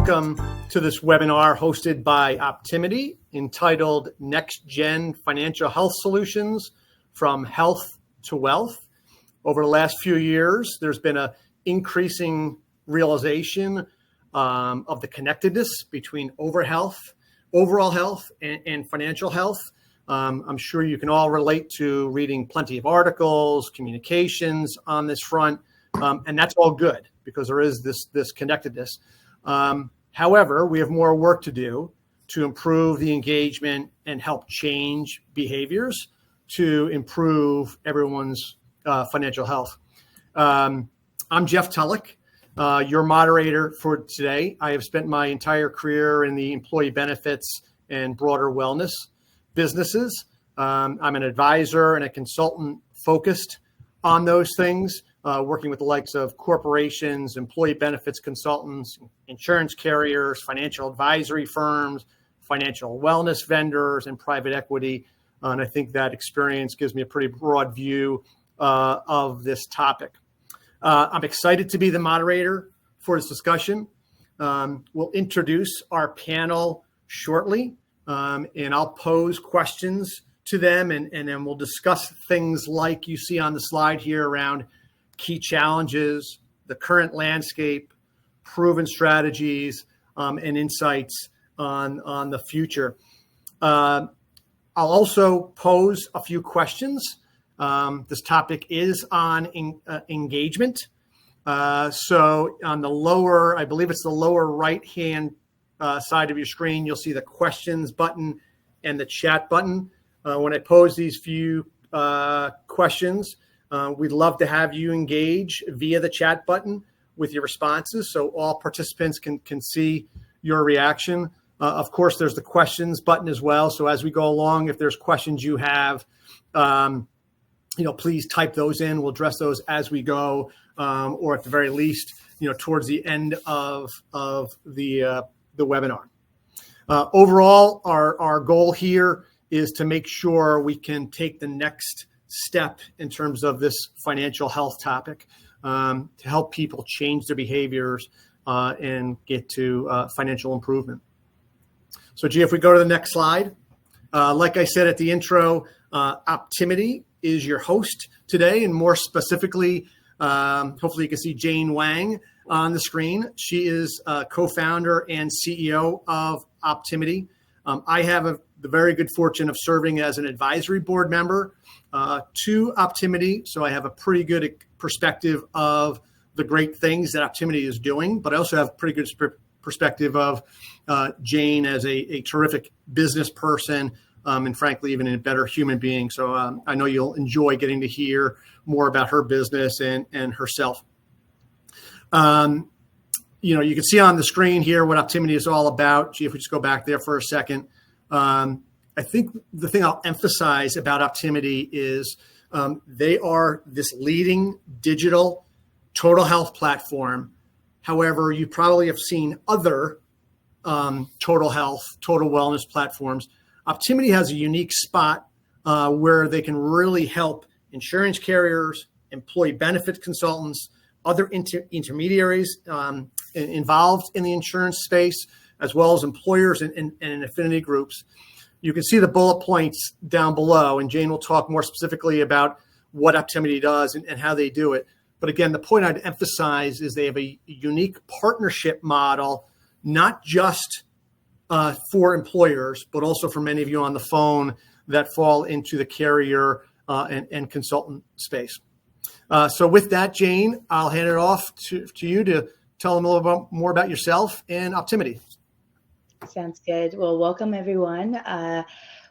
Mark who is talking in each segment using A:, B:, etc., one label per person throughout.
A: welcome to this webinar hosted by Optimity entitled Next Gen Financial Health Solutions from Health to Wealth. Over the last few years, there's been an increasing realization of the connectedness between overall health and financial health. I'm sure you can all relate to reading plenty of articles, communications on this front, and that's all good because there is this connectedness. However, we have more work to do to improve the engagement and help change behaviors to improve everyone's financial health. I'm Jeff Tulloch, your moderator for today. I have spent my entire career in the employee benefits and broader wellness businesses. I'm an advisor and a consultant focused on those things, working with the likes of corporations, employee benefits consultants, insurance carriers, financial advisory firms, financial wellness vendors, and private equity. And I think that experience gives me a pretty broad view of this topic. I'm excited to be the moderator for this discussion. We'll introduce our panel shortly, and I'll pose questions to them, and then we'll discuss things like you see on the slide here around key challenges, the current landscape, proven strategies, and insights on the future. I'll also pose a few questions. This topic is on engagement. So on the lower, I believe it's the lower right-hand side of your screen, you'll see the questions button and the chat button. When I pose these few questions, we'd love to have you engage via the chat button with your responses so all participants can see your reaction. Of course, there's the questions button as well. So as we go along, if there's questions you have, please type those in. We'll address those as we go, or at the very least, towards the end of the webinar. Overall, our goal here is to make sure we can take the next step in terms of this financial health topic to help people change their behaviors and get to financial improvement. So, G, if we go to the next slide, like I said at the intro, Optimity is your host today, and more specifically, hopefully you can see Jane Wang on the screen. She is co-founder and CEO of Optimity. I have the very good fortune of serving as an advisory board member to Optimity, so I have a pretty good perspective of the great things that Optimity is doing, but I also have a pretty good perspective of Jane as a terrific business person, and frankly, even a better human being. So I know you'll enjoy getting to hear more about her business and herself. You can see on the screen here what Optimity is all about. Gee, if we just go back there for a second. I think the thing I'll emphasize about Optimity is they are this leading digital total health platform. However, you probably have seen other total health, total wellness platforms. Optimity has a unique spot where they can really help insurance carriers, employee benefit consultants, other intermediaries involved in the insurance space, as well as employers and affinity groups. You can see the bullet points down below, and Jane will talk more specifically about what Optimity does and how they do it. But again, the point I'd emphasize is they have a unique partnership model, not just for employers, but also for many of you on the phone that fall into the carrier and consultant space. So with that, Jane, I'll hand it off to you to tell them a little bit more about yourself and Optimity.
B: Sounds good. Well, welcome everyone.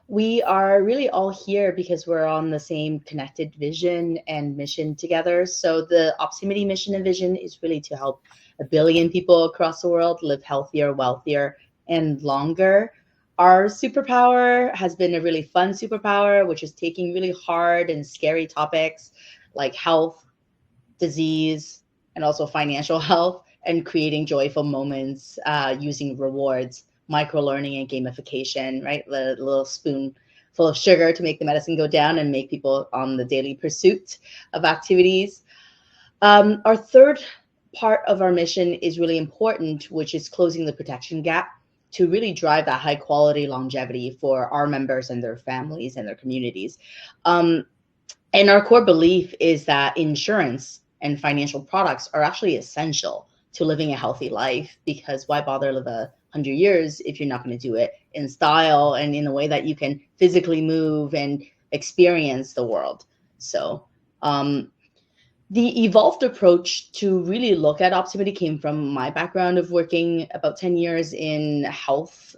B: We are really all here because we're on the same connected vision and mission together. So the Optimity mission and vision is really to help 1 billion people across the world live healthier, wealthier, and longer. Our superpower has been a really fun superpower, which is taking really hard and scary topics like health, disease, and also financial health, and creating joyful moments using rewards, micro-learning, and gamification, right? The little spoonful of sugar to make the medicine go down and make people on the daily pursuit of activities. Our third part of our mission is really important, which is closing the protection gap to really drive that high quality longevity for our members and their families and their communities. And our core belief is that insurance and financial products are actually essential to living a healthy life, because why bother live 100 years if you're not going to do it in style and in a way that you can physically move and experience the world. So the evolved approach to really look at Optimity came from my background of working about 10 years in health,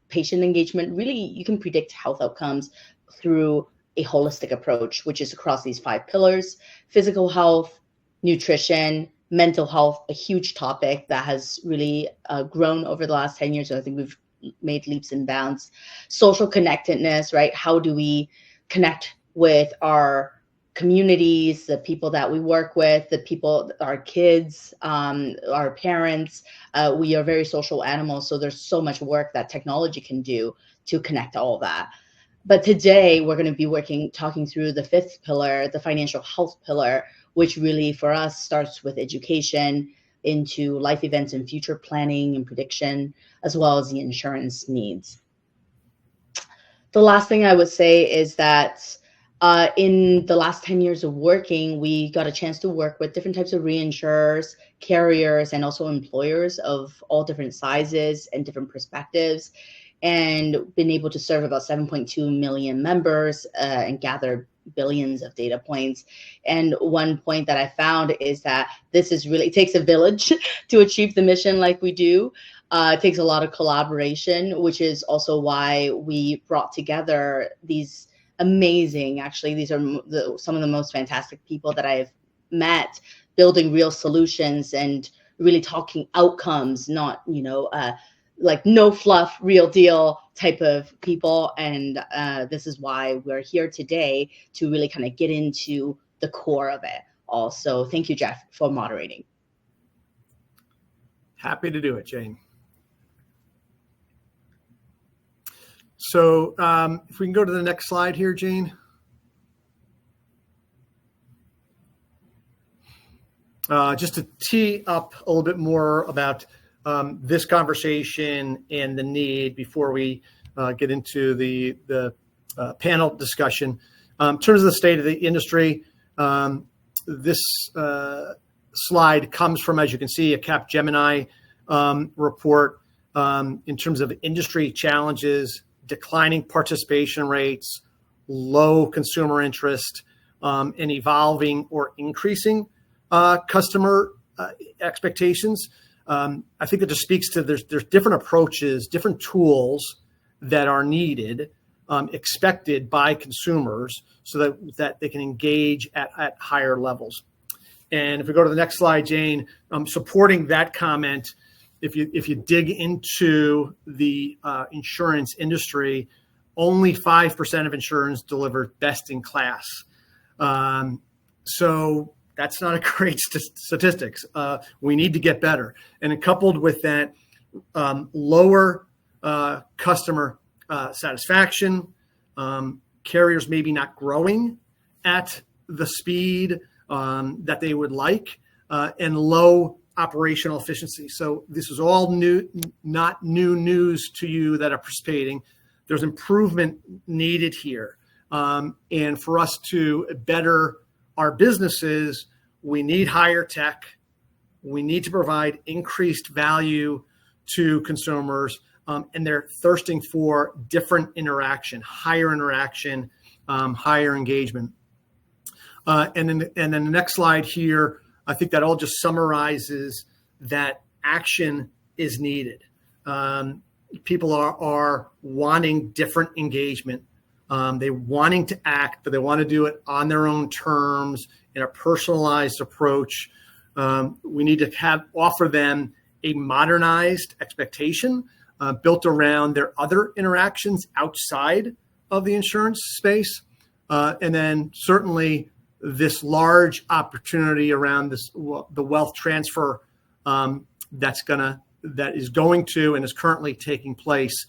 B: patient engagement. Really, you can predict health outcomes through a holistic approach, which is across these 5 pillars: physical health, nutrition, mental health, a huge topic that has really grown over the last 10 years. So I think we've made leaps and bounds. Social connectedness, right? How do we connect with our communities, the people that we work with, the people, our kids, our parents? We are very social animals, so there's so much work that technology can do to connect all of that. But today we're going to be talking through the 5th pillar, the financial health pillar, which really for us starts with education into life events and future planning and prediction, as well as the insurance needs. The last thing I would say is that in the last 10 years of working, we got a chance to work with different types of reinsurers, carriers, and also employers of all different sizes and different perspectives, and been able to serve about 7.2 million members and gather billions of data points. And one point that I found is that this is really, it takes a village to achieve the mission like we do. It takes a lot of collaboration, which is also why we brought together these amazing, actually, these are some of the most fantastic people that I've met, building real solutions and really talking outcomes, not, like no fluff, real deal type of people. And this is why we're here today, to really kind of get into the core of it also. Thank you, Jeff, for moderating.
A: Happy to do it, Jane. So if we can go to the next slide here, Jane. Just to tee up a little bit more about this conversation and the need before we get into the panel discussion. In terms of the state of the industry, this slide comes from, as you can see, a Capgemini report in terms of industry challenges, declining participation rates, low consumer interest, and evolving or increasing customer expectations. I think that just speaks to there's different approaches, different tools that are needed, expected by consumers, so that they can engage at higher levels. And if we go to the next slide, Jane, supporting that comment, if you dig into the insurance industry, only 5% of insurance deliver best in class. So that's not a great statistics. We need to get better. And coupled with that, lower customer satisfaction, carriers maybe not growing at the speed that they would like, and low operational efficiency. So this is all not new news to you that are participating. There's improvement needed here. And for us to better our businesses, we need higher tech. We need to provide increased value to consumers, and they're thirsting for different interaction, higher engagement. And then the next slide here, I think that all just summarizes that action is needed. People are wanting different engagement. They're wanting to act, but they want to do it on their own terms in a personalized approach. We need to offer them a modernized expectation built around their other interactions outside of the insurance space. And then certainly this large opportunity around the wealth transfer that is going to and is currently taking place.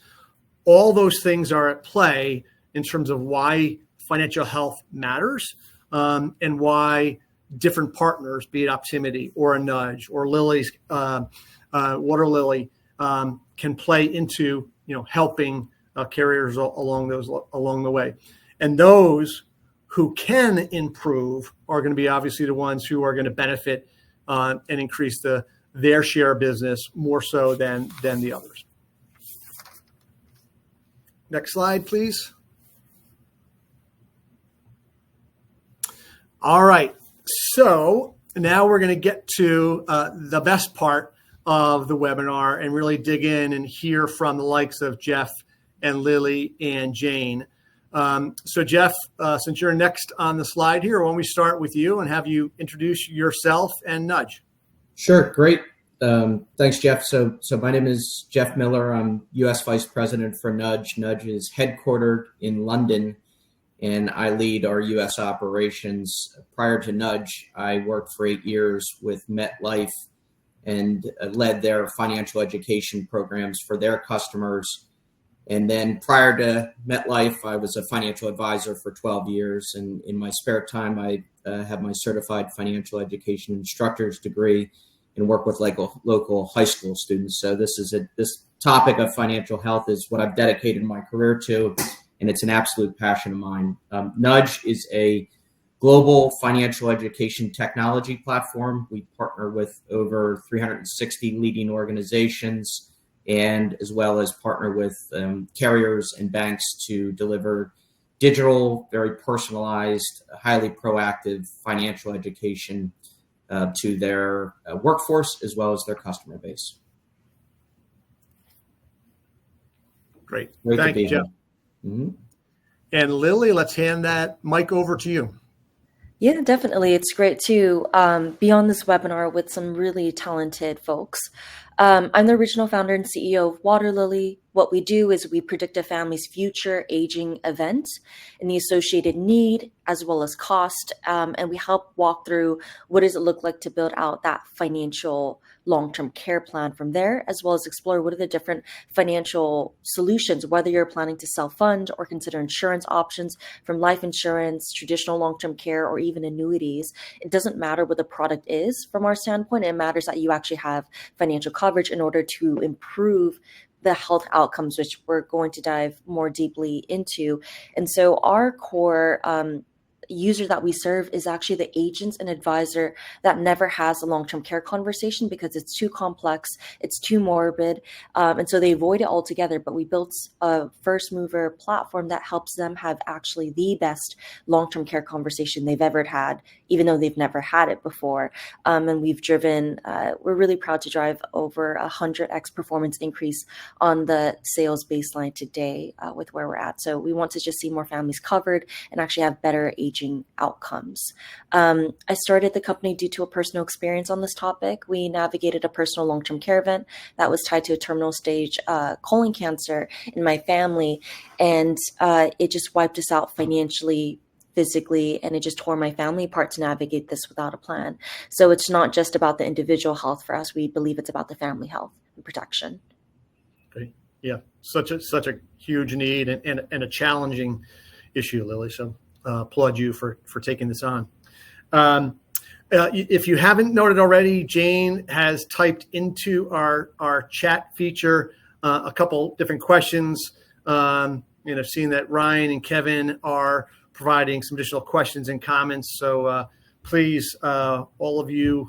A: All those things are at play in terms of why financial health matters, and why different partners, be it Optimity or a Nudge or Lily's Water Lily, can play into helping carriers along the way. And those who can improve are going to be obviously the ones who are going to benefit and increase their share of business more so than the others. Next slide, please. All right. So now we're going to get to the best part of the webinar and really dig in and hear from the likes of Jeff and Lily and Jane. So Jeff, since you're next on the slide here, why don't we start with you and have you introduce yourself and Nudge?
C: Sure, great. Thanks, Jeff. So my name is Jeff Miller. I'm U.S. Vice President for Nudge. Nudge is headquartered in London, and I lead our U.S. operations. Prior to Nudge, I worked for 8 years with MetLife and led their financial education programs for their customers. And then prior to MetLife, I was a financial advisor for 12 years. And in my spare time, I have my certified financial education instructor's degree and work with local high school students. So this topic of financial health is what I've dedicated my career to, and it's an absolute passion of mine. Nudge is a global financial education technology platform. We partner with over 360 leading organizations, and as well as partner with carriers and banks to deliver digital, very personalized, highly proactive financial education to their workforce as well as their customer base.
A: Great. Thank you, Jeff. Mm-hmm. And Lily, let's hand that mic over to you.
D: Yeah, definitely. It's great to be on this webinar with some really talented folks. I'm the original founder and CEO of Water Lily. What we do is we predict a family's future aging event and the associated need as well as cost. And we help walk through what does it look like to build out that financial long-term care plan from there, as well as explore what are the different financial solutions, whether you're planning to self-fund or consider insurance options from life insurance, traditional long-term care, or even annuities. It doesn't matter what the product is from our standpoint. It matters that you actually have financial coverage in order to improve the health outcomes, which we're going to dive more deeply into. And so our core user that we serve is actually the agents and advisor that never has a long-term care conversation because it's too complex, it's too morbid, and so they avoid it altogether. But we built a first mover platform that helps them have actually the best long-term care conversation they've ever had, even though they've never had it before. And we've driven, we're really proud to drive over 100x performance increase on the sales baseline today with where we're at. So we want to just see more families covered and actually have better aging outcomes. I started the company due to a personal experience on this topic. We navigated a personal long-term care event that was tied to a terminal stage colon cancer in my family, and it just wiped us out financially, physically, and it just tore my family apart to navigate this without a plan. So it's not just about the individual health for us. We believe it's about the family health and protection.
A: Great. Yeah, such a huge need and a challenging issue, Lily. So applaud you for taking this on. If you haven't noted already, Jane has typed into our chat feature a couple different questions. Seeing that Ryan and Kevin are providing some additional questions and comments. So please, all of you,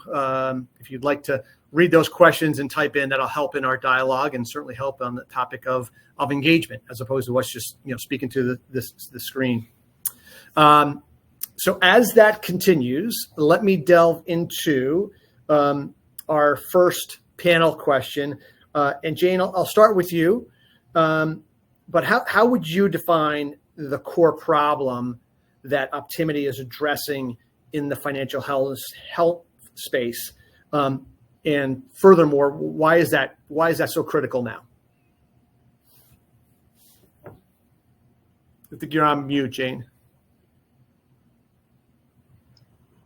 A: if you'd like to read those questions and type in, that'll help in our dialogue and certainly help on the topic of engagement as opposed to us just speaking to the screen. So as that continues, let me delve into our first panel question. And Jane, I'll start with you. But how would you define the core problem that Optimity is addressing in the financial health space? And furthermore, why is that so critical now? I think you're on mute, Jane.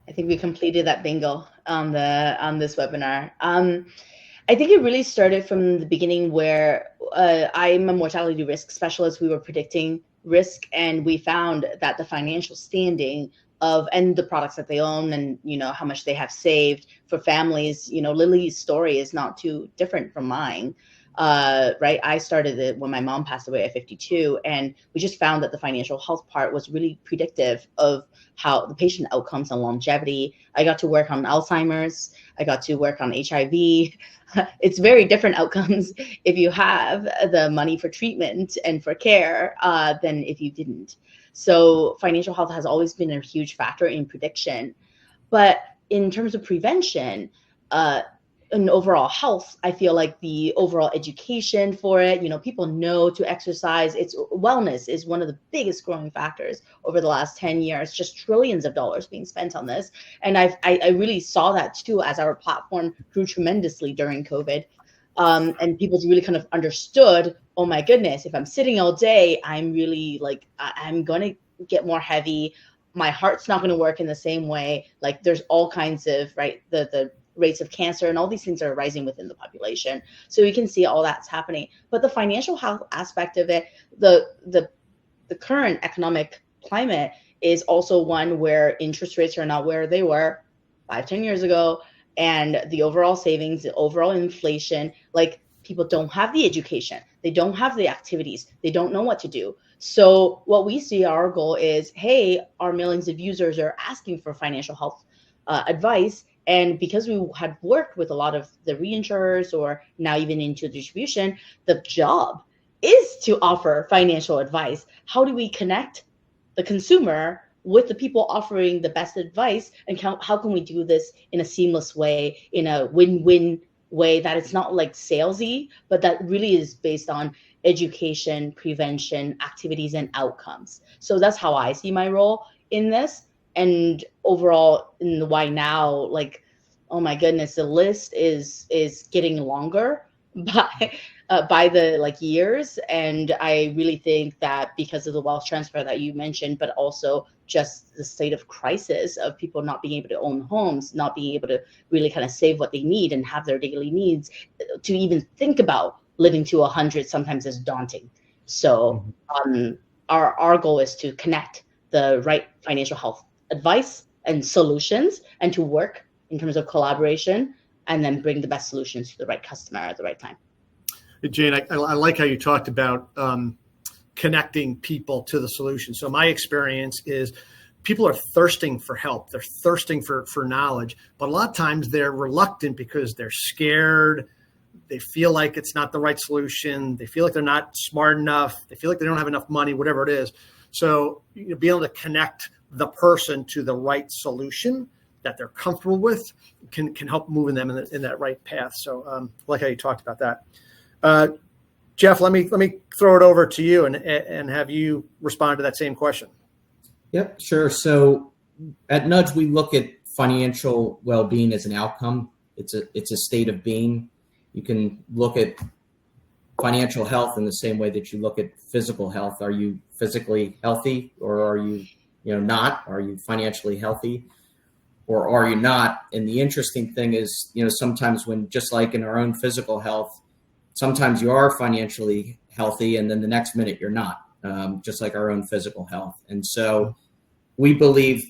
B: I think we completed that bingo on this webinar. I think it really started from the beginning where I'm a mortality risk specialist. We were predicting risk, and we found that the financial standing and the products that they own, and how much they have saved for families. Lily's story is not too different from mine. Right, I started it when my mom passed away at 52, and we just found that the financial health part was really predictive of how the patient outcomes and longevity. I got to work on Alzheimer's. I got to work on HIV. It's very different outcomes if you have the money for treatment and for care than if you didn't. So financial health has always been a huge factor in prediction. But in terms of prevention, and overall health, I feel like the overall education for it, people know to exercise. It's wellness is one of the biggest growing factors over the last 10 years, just trillions of dollars being spent on this. And I really saw that too, as our platform grew tremendously during COVID. And people really kind of understood, oh my goodness, if I'm sitting all day, I'm really like, I'm going to get more heavy. My heart's not going to work in the same way. Like there's all kinds of, right, the rates of cancer and all these things are rising within the population. So we can see all that's happening. But the financial health aspect of it, the current economic climate is also one where interest rates are not where they were 5-10 years ago. And the overall savings, the overall inflation, like people don't have the education. They don't have the activities. They don't know what to do. So what we see, our goal is, hey, our millions of users are asking for financial health advice. And because we had worked with a lot of the reinsurers or now even into distribution, the job is to offer financial advice. How do we connect the consumer with the people offering the best advice? And how can we do this in a seamless way, in a win-win way that it's not like salesy, but that really is based on education, prevention, activities, and outcomes. So that's how I see my role in this. And overall, in the why now, like, oh my goodness, the list is getting longer by the like years. And I really think that because of the wealth transfer that you mentioned, but also just the state of crisis of people not being able to own homes, not being able to really kind of save what they need and have their daily needs, to even think about living to 100 sometimes is daunting. So our goal is to connect the right financial health advice and solutions, and to work in terms of collaboration, and then bring the best solutions to the right customer at the right time.
A: Jane, I like how you talked about connecting people to the solution. So my experience is people are thirsting for help. They're thirsting for knowledge, but a lot of times they're reluctant because they're scared. They feel like it's not the right solution. They feel like they're not smart enough. They feel like they don't have enough money, whatever it is. So be able to connect the person to the right solution that they're comfortable with can help moving them in that right path. So I like how you talked about that. Jeff, let me throw it over to you and have you respond to that same question.
C: Yep, sure. So at Nudge, we look at financial well-being as an outcome. It's a state of being. You can look at financial health in the same way that you look at physical health. Are you physically healthy, or are you not? Are you financially healthy, or are you not? And the interesting thing is, sometimes when, just like in our own physical health, sometimes you are financially healthy and then the next minute you're not, just like our own physical health. And so we believe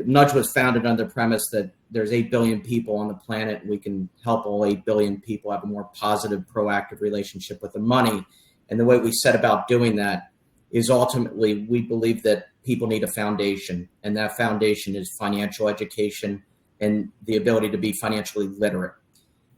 C: Nudge was founded on the premise that there's 8 billion people on the planet, and we can help all 8 billion people have a more positive, proactive relationship with the money. And the way we set about doing that is ultimately we believe that people need a foundation, and that foundation is financial education and the ability to be financially literate.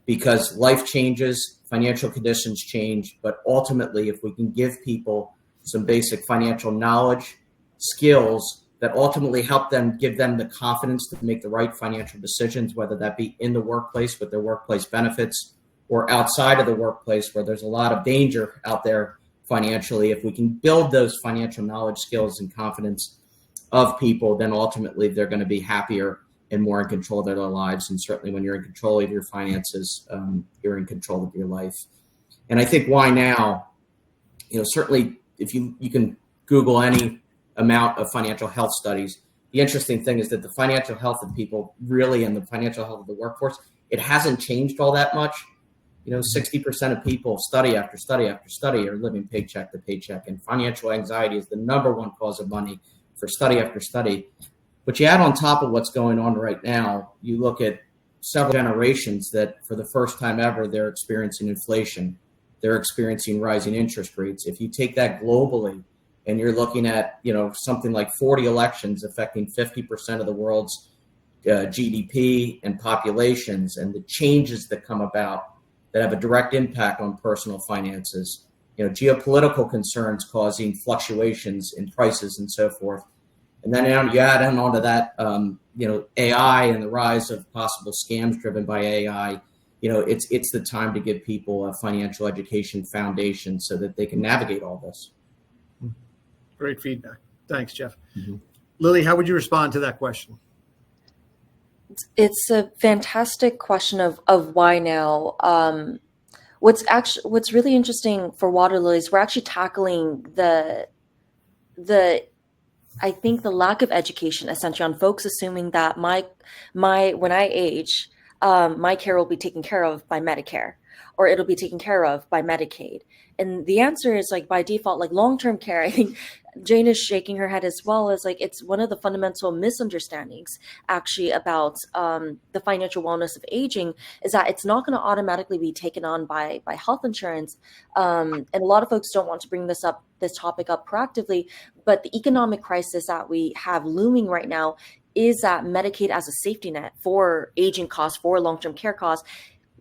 C: Because life changes, financial conditions change, but ultimately if we can give people some basic financial knowledge, skills that ultimately help them, give them the confidence to make the right financial decisions, whether that be in the workplace with their workplace benefits or outside of the workplace where there's a lot of danger out there financially. If we can build those financial knowledge, skills, and confidence of people, then ultimately they're going to be happier and more in control of their lives. And certainly when you're in control of your finances, you're in control of your life. And I think why now, certainly if you can Google any amount of financial health studies, the interesting thing is that the financial health of people really, and the financial health of the workforce, it hasn't changed all that much. 60% of people, study after study after study, are living paycheck to paycheck, and financial anxiety is the number one cause of money for study after study. But you add on top of what's going on right now, you look at several generations that for the first time ever, they're experiencing inflation. They're experiencing rising interest rates. If you take that globally and you're looking at, something like 40 elections affecting 50% of the world's GDP and populations, and the changes that come about that have a direct impact on personal finances, geopolitical concerns causing fluctuations in prices and so forth. And then you add on onto that, AI and the rise of possible scams driven by AI. It's the time to give people a financial education foundation so that they can navigate all this.
A: Great feedback. Thanks, Jeff.
C: Mm-hmm.
A: Lily, how would you respond to that question?
D: It's a fantastic question of why now. What's really interesting for water lilies, we're actually tackling the I think the lack of education essentially on folks assuming that my when I age, my care will be taken care of by Medicare, or it'll be taken care of by Medicaid. And the answer is like by default, like long-term care. I think Jane is shaking her head as well, as like it's one of the fundamental misunderstandings actually about the financial wellness of aging is that it's not going to automatically be taken on by health insurance. And a lot of folks don't want to bring this topic up proactively, but the economic crisis that we have looming right now is that Medicaid as a safety net for aging costs, for long-term care costs,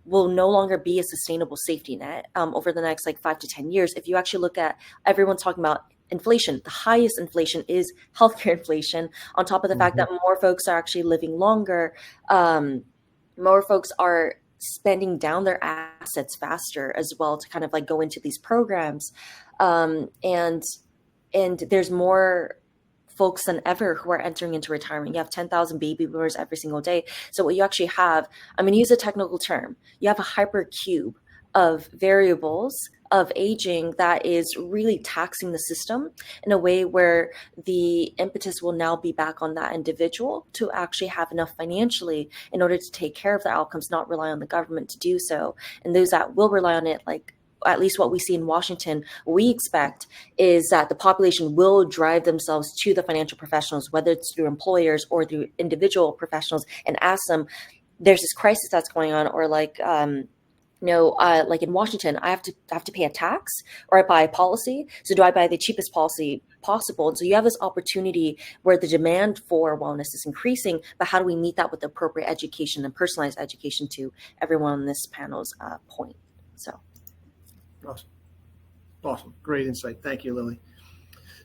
D: will no longer be a sustainable safety net over the next 5 to 10 years. If you actually look at everyone talking about inflation, the highest inflation is healthcare inflation, on top of the fact that more folks are actually living longer, more folks are spending down their assets faster as well to kind of go into these programs. And there's more folks than ever who are entering into retirement. You have 10,000 baby boomers every single day. So what you actually have, I'm going to use a technical term, you have a hypercube of variables of aging that is really taxing the system in a way where the impetus will now be back on that individual to actually have enough financially in order to take care of the outcomes, not rely on the government to do so. And those that will rely on it, at least what we see in Washington, we expect is that the population will drive themselves to the financial professionals, whether it's through employers or through individual professionals, and ask them, there's this crisis that's going on, or like in Washington, I have to pay a tax, or I buy a policy. So do I buy the cheapest policy possible? And so you have this opportunity where the demand for wellness is increasing, but how do we meet that with appropriate education and personalized education to everyone on this panel's point? So.
A: Awesome. Great insight. Thank you, Lily.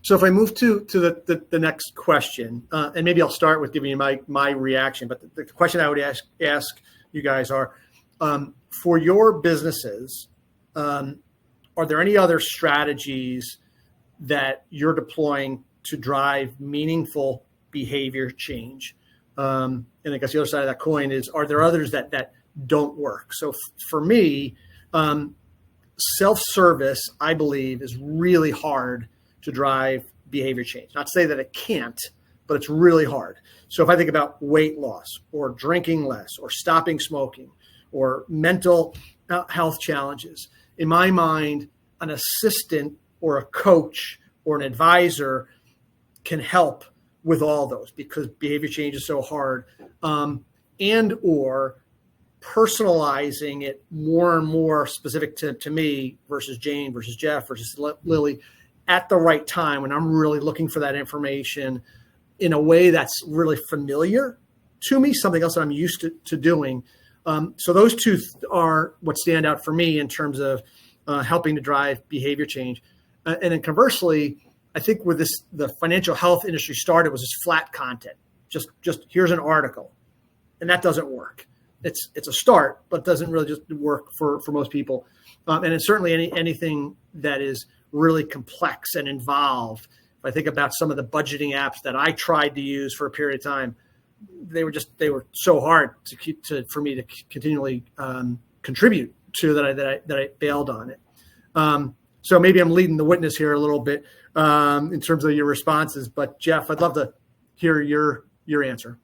A: So if I move to the next question, and maybe I'll start with giving you my reaction, but the question I would ask you guys are, for your businesses, are there any other strategies that you're deploying to drive meaningful behavior change? And I guess the other side of that coin is, are there others that don't work? So for me, self-service, I believe, is really hard to drive behavior change. Not to say that it can't, but it's really hard. So if I think about weight loss or drinking less or stopping smoking or mental health challenges, in my mind, an assistant or a coach or an advisor can help with all those because behavior change is so hard, and or personalizing it more and more specific to me versus Jane versus Jeff versus Lily at the right time when I'm really looking for that information in a way that's really familiar to me, something else that I'm used to doing. So those two are what stand out for me in terms of helping to drive behavior change. And then conversely, I think where the financial health industry started was this flat content. Just here's an article, and that doesn't work. It's a start, but doesn't really just work for most people. And it's certainly anything that is really complex and involved. If I think about some of the budgeting apps that I tried to use for a period of time, they were so hard for me to continually contribute to that I bailed on it. So maybe I'm leading the witness here a little bit in terms of your responses. But Jeff, I'd love to hear your answer.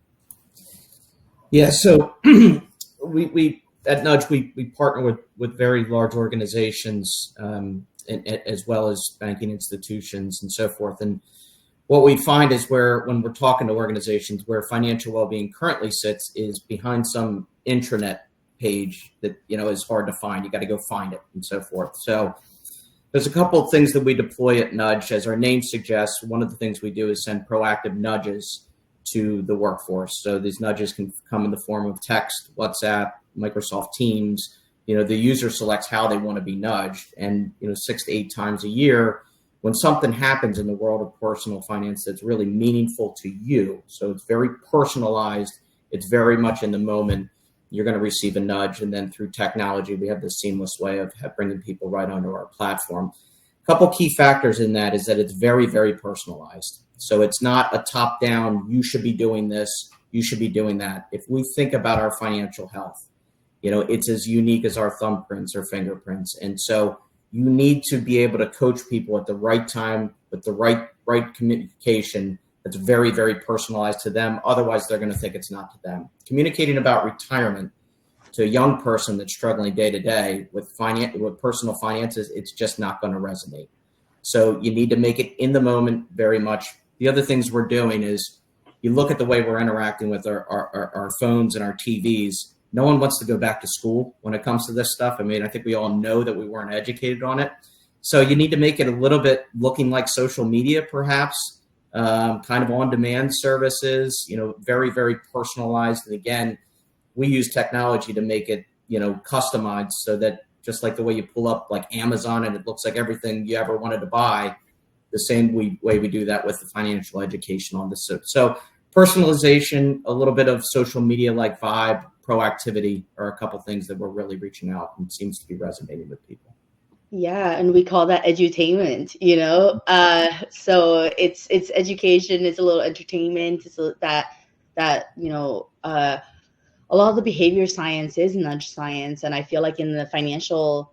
C: Yeah, so we at Nudge we partner with very large organizations and as well as banking institutions and so forth. And what we find is when we're talking to organizations, where financial well-being currently sits is behind some intranet page that is hard to find. You got to go find it and so forth. So there's a couple of things that we deploy at Nudge. As our name suggests, one of the things we do is send proactive nudges to the workforce. So these nudges can come in the form of text, WhatsApp, Microsoft Teams. The user selects how they want to be nudged, and 6 to 8 times a year, when something happens in the world of personal finance that's really meaningful to you, so it's very personalized, it's very much in the moment, you're going to receive a nudge. And then through technology, we have this seamless way of bringing people right onto our platform. A couple key factors in that is that it's very, very personalized. So it's not a top-down, you should be doing this, you should be doing that. If we think about our financial health, it's as unique as our thumbprints or fingerprints. And so you need to be able to coach people at the right time with the right communication that's very, very personalized to them. Otherwise, they're going to think it's not to them. Communicating about retirement to a young person that's struggling day to day with personal finances, it's just not going to resonate. So you need to make it in the moment very much. The other things we're doing is you look at the way we're interacting with our phones and our TVs. No one wants to go back to school when it comes to this stuff. I mean, I think we all know that we weren't educated on it. So you need to make it a little bit looking like social media, perhaps, kind of on-demand services, very, very personalized. And again, we use technology to make it, customized so that just like the way you pull up like Amazon and it looks like everything you ever wanted to buy, the same way we do that with the financial education on this. So personalization, a little bit of social media-like vibe, proactivity are a couple things that we're really reaching out and seems to be resonating with people.
B: Yeah, and we call that edutainment, so it's education, it's a little entertainment, it's that a lot of the behavior science is nudge science. And I feel like in the financial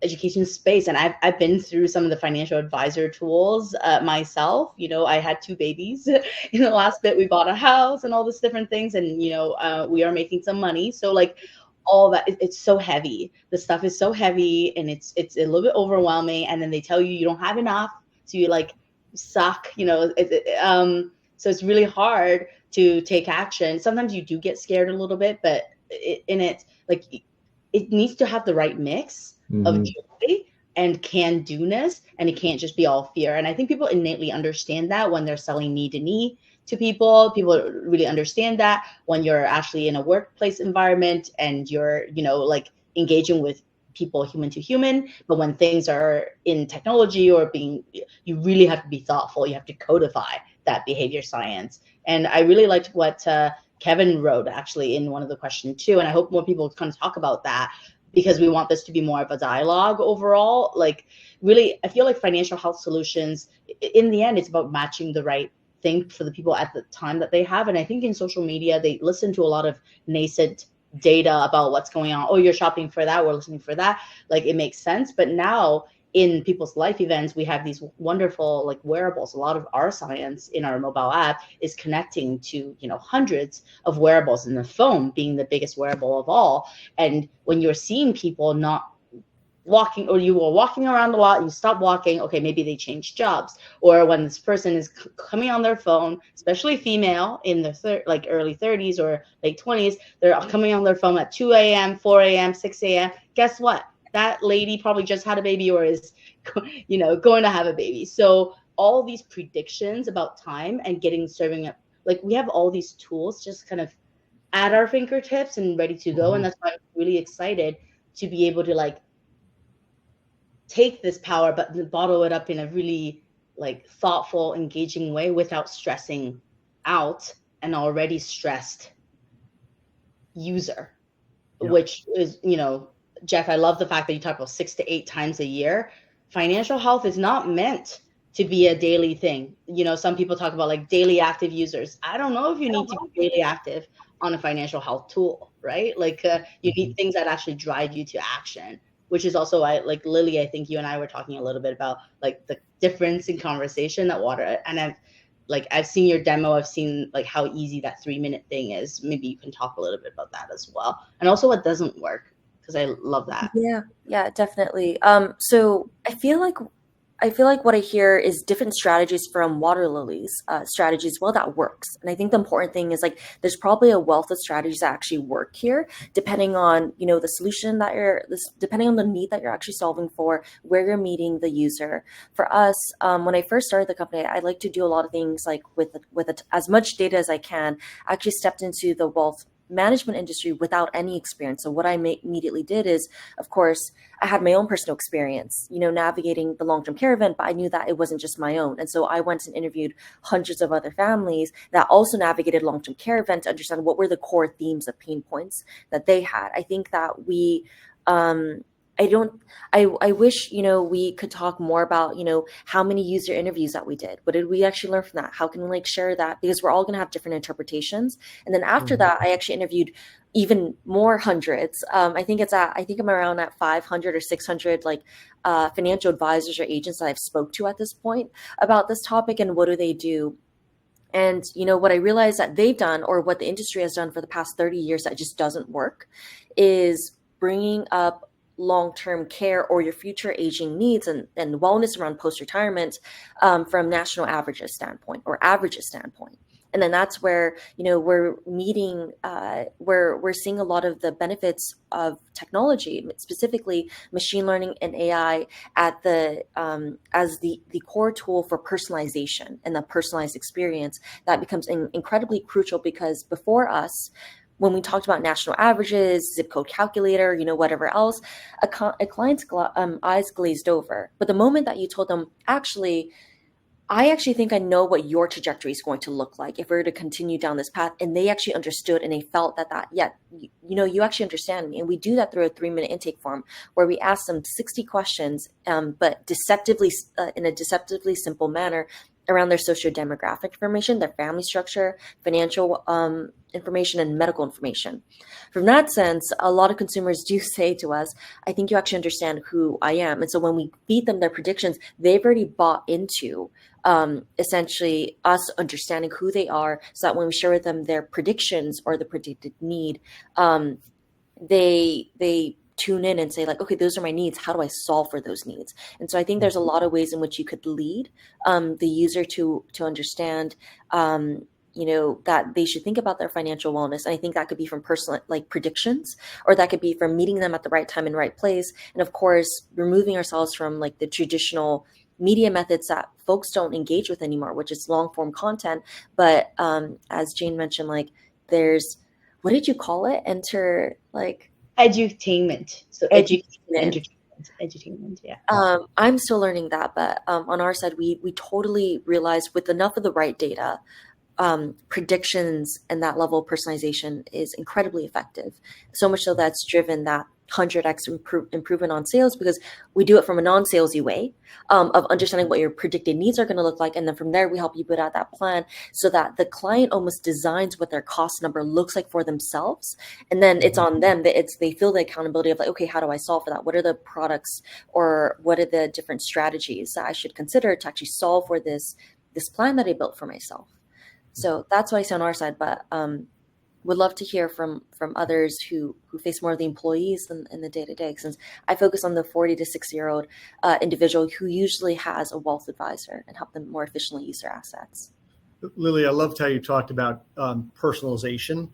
B: education space, and I've been through some of the financial advisor tools myself. I had 2 babies in the last bit. We bought a house and all these different things, and we are making some money. So like all that, it's so heavy. The stuff is so heavy, and it's a little bit overwhelming. And then they tell you don't have enough, so you like suck. So it's really hard to take action. Sometimes you do get scared a little bit, but it needs to have the right mix of joy and can-do-ness, and it can't just be all fear. And I think people innately understand that when they're selling knee-to-knee to people. People really understand that when you're actually in a workplace environment and you're, engaging with people human to human. But when things are in technology or you really have to be thoughtful. You have to codify that behavior science. And I really liked what Kevin wrote actually in one of the questions too. And I hope more people kind of talk about that, because we want this to be more of a dialogue overall. Like really, I feel like financial health solutions, in the end, it's about matching the right thing for the people at the time that they have. And I think in social media, they listen to a lot of nascent data about what's going on. Oh, you're shopping for that, we're listening for that. Like it makes sense. But now in people's life events, we have these wonderful like wearables. A lot of our science in our mobile app is connecting to, hundreds of wearables, and the phone being the biggest wearable of all. And when you're seeing people not walking, or you were walking around a lot, you stop walking, okay, maybe they changed jobs. Or when this person is coming on their phone, especially female in their early 30s or late 20s, they're coming on their phone at 2 a.m., 4 a.m., 6 a.m. Guess what? That lady probably just had a baby or is, going to have a baby. So all these predictions about time and serving up, like we have all these tools just kind of at our fingertips and ready to go. And that's why I'm really excited to be able to take this power, but bottle it up in a really thoughtful, engaging way without stressing out an already stressed user, which is, Jeff, I love the fact that you talk about 6 to 8 times a year. Financial health is not meant to be a daily thing. Some people talk about daily active users. I don't know if you need to be daily active on a financial health tool, right? You need things that actually drive you to action, which is also Lily, I think you and I were talking a little bit about the difference in conversation that water, and I've seen your demo. I've seen how easy that 3-minute thing is. Maybe you can talk a little bit about that as well. And also what doesn't work, because I love that.
D: Yeah, definitely. So I feel like I feel like what I hear is different strategies from Water Lily's strategies. Well, that works. And I think the important thing is like there's probably a wealth of strategies that actually work here, depending on the solution that depending on the need that you're actually solving for, where you're meeting the user. For us, when I first started the company, I like to do a lot of things like with as much data as I can. I actually stepped into the wealth management industry without any experience. So what I immediately did is, of course, I had my own personal experience, navigating the long-term care event, but I knew that it wasn't just my own. And so I went and interviewed hundreds of other families that also navigated long-term care event to understand what were the core themes of pain points that they had. I think that we, I wish, we could talk more about, how many user interviews that we did. What did we actually learn from that? How can we share that? Because we're all going to have different interpretations. And then after that, I actually interviewed even more hundreds. I think I'm around at 500 or 600 financial advisors or agents that I've spoke to at this point about this topic and what do they do. And what I realized that they've done, or what the industry has done for the past 30 years that just doesn't work, is bringing up long-term care or your future aging needs and wellness around post-retirement from national averages standpoint or averages standpoint. And then that's where, we're meeting, we're seeing a lot of the benefits of technology, specifically machine learning and AI at as the core tool for personalization and the personalized experience that becomes incredibly crucial, because before us, when we talked about national averages, zip code calculator, whatever else, a client's eyes glazed over. But the moment that you told them, I actually think I know what your trajectory is going to look like if we were to continue down this path, and they actually understood and they felt you actually understand me. And we do that through a 3-minute intake form where we ask them 60 questions, but in a deceptively simple manner around their socio-demographic information, their family structure, financial information, and medical information. From that sense, a lot of consumers do say to us, I think you actually understand who I am. And so when we feed them their predictions, they've already bought into essentially us understanding who they are, so that when we share with them their predictions or the predicted need, they tune in and say okay, those are my needs. How do I solve for those needs? And so I think there's a lot of ways in which you could lead the user to understand, that they should think about their financial wellness. And I think that could be from personal predictions, or that could be from meeting them at the right time and right place. And of course, removing ourselves from the traditional media methods that folks don't engage with anymore, which is long form content. But as Jane mentioned, there's, what did you call it?
B: Edutainment. So edutainment. Yeah.
D: I'm still learning that, but on our side, we totally realized with enough of the right data, predictions and that level of personalization is incredibly effective. So much so that's driven that 100x improvement on sales, because we do it from a non-salesy way of understanding what your predicted needs are going to look like. And then from there, we help you put out that plan so that the client almost designs what their cost number looks like for themselves. And then it's on them that they feel the accountability of okay, how do I solve for that? What are the products or what are the different strategies that I should consider to actually solve for this plan that I built for myself? So that's what I say on our side, but would love to hear from others who face more of the employees in the day-to-day, since I focus on the 40 to 60-year-old individual who usually has a wealth advisor and help them more efficiently use their assets.
A: Lily, I loved how you talked about personalization,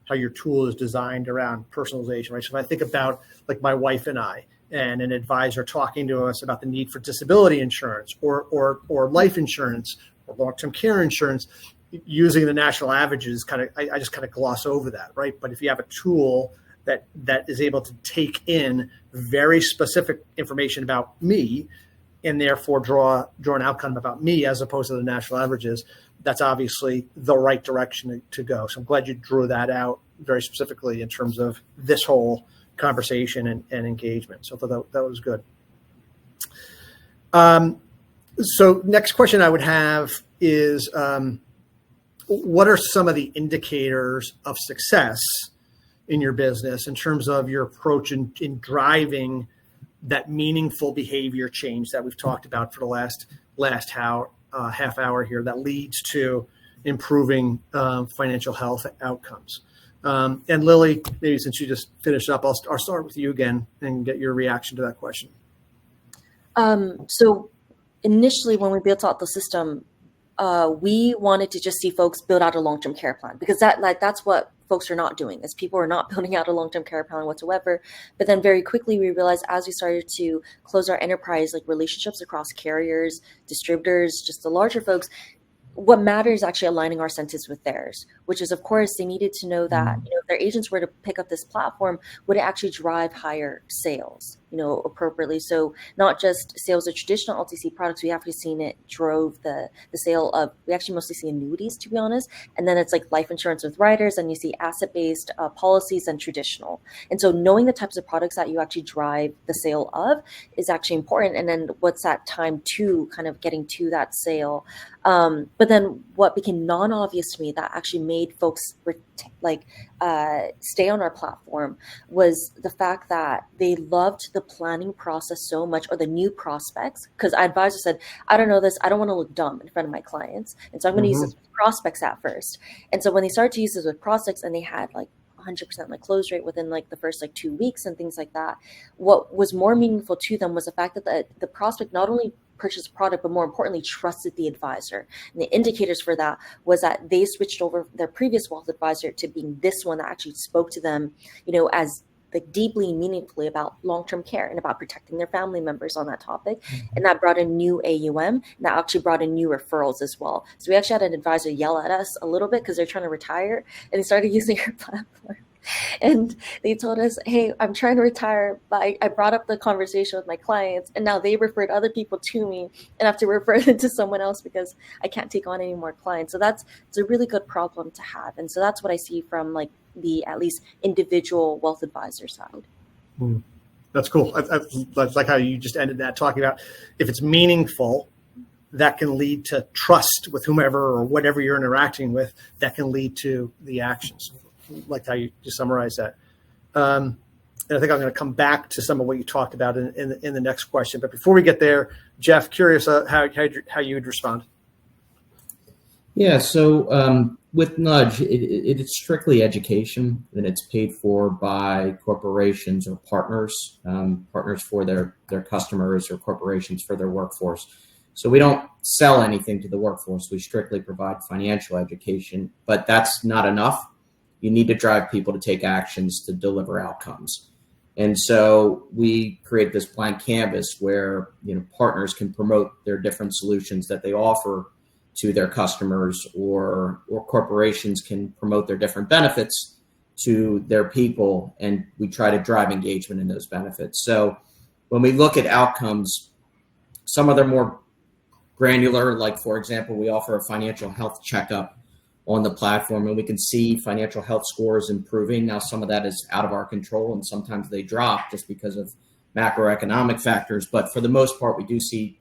A: how your tool is designed around personalization, right? So if I think about my wife and I, and an advisor talking to us about the need for disability insurance or life insurance or long-term care insurance, using the national averages, I just gloss over that, right? But if you have a tool that is able to take in very specific information about me, and therefore draw an outcome about me as opposed to the national averages, that's obviously the right direction to go. So I'm glad you drew that out very specifically in terms of this whole conversation and engagement. So I thought that was good. So next question I would have is, what are some of the indicators of success in your business in terms of your approach in driving that meaningful behavior change that we've talked about for the last half hour here that leads to improving financial health outcomes? And Lily, maybe since you just finished up, I'll start with you again and get your reaction to that question.
D: So initially when we built out the system, we wanted to just see folks build out a long-term care plan, because that's what folks are not doing, is people are not building out a long-term care plan whatsoever. But then very quickly we realized, as we started to close our enterprise like relationships across carriers, distributors, just the larger folks, what matters is actually aligning our incentives with theirs, which is, of course, they needed to know that, if their agents were to pick up this platform, would it actually drive higher sales, appropriately. So not just sales of traditional LTC products, we actually seen it drove the sale of, we actually mostly see annuities, to be honest. And then it's like life insurance with riders, and you see asset-based policies and traditional. And so knowing the types of products that you actually drive the sale of is actually important. And then what's that time to kind of getting to that sale. But then what became non-obvious to me that actually made folks stay on our platform was the fact that they loved the planning process so much, or the new prospects. Because our advisor said, I don't know this, I don't want to look dumb in front of my clients, and so I'm going to use this with prospects at first. And so when they started to use this with prospects, and they had like 100% like close rate within like the first like 2 weeks and things like that, what was more meaningful to them was the fact that the prospect not only purchased a product, but more importantly, trusted the advisor. And the indicators for that was that they switched over their previous wealth advisor to being this one that actually spoke to them, as like deeply and meaningfully about long-term care and about protecting their family members on that topic. And that brought in new AUM, and that actually brought in new referrals as well. So we actually had an advisor yell at us a little bit because they're trying to retire, and they started using our platform. And they told us, hey, I'm trying to retire, but I brought up the conversation with my clients, and now they referred other people to me, and I have to refer them to someone else because I can't take on any more clients. So it's a really good problem to have. And so that's what I see from like the at least individual wealth advisor side.
A: That's cool. I like how you just ended that, talking about if it's meaningful, that can lead to trust with whomever or whatever you're interacting with, that can lead to the actions. Like how you just summarized that. And I think I'm going to come back to some of what you talked about in the next question. But before we get there, Jeff, curious how you would respond.
C: Yeah, so with Nudge, it's strictly education, and it's paid for by corporations or partners for their customers, or corporations for their workforce. So we don't sell anything to the workforce. We strictly provide financial education, but that's not enough. You need to drive people to take actions to deliver outcomes. And so we create this blank canvas where partners can promote their different solutions that they offer to their customers, or corporations can promote their different benefits to their people, and we try to drive engagement in those benefits. So when we look at outcomes, some of them are more granular, like for example, we offer a financial health checkup on the platform, and we can see financial health scores improving. Now, some of that is out of our control, and sometimes they drop just because of macroeconomic factors. But for the most part, we do see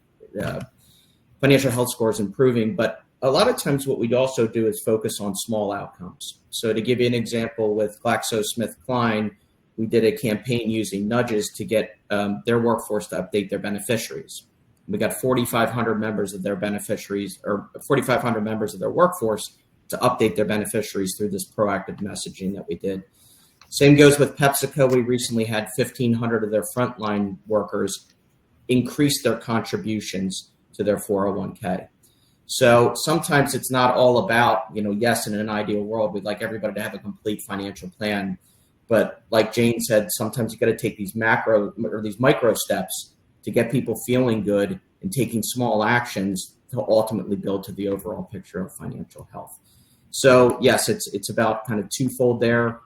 C: financial health scores improving. But a lot of times what we also do is focus on small outcomes. So to give you an example, with GlaxoSmithKline, we did a campaign using nudges to get their workforce to update their beneficiaries. We got 4,500 members of their beneficiaries, or 4,500 members of their workforce, to update their beneficiaries through this proactive messaging that we did. Same goes with PepsiCo. We recently had 1,500 of their frontline workers increase their contributions to their 401k. So sometimes it's not all about, yes, in an ideal world, we'd like everybody to have a complete financial plan. But like Jane said, sometimes you got to take these macro or these micro steps to get people feeling good and taking small actions to ultimately build to the overall picture of financial health. So yes, it's about kind of twofold there,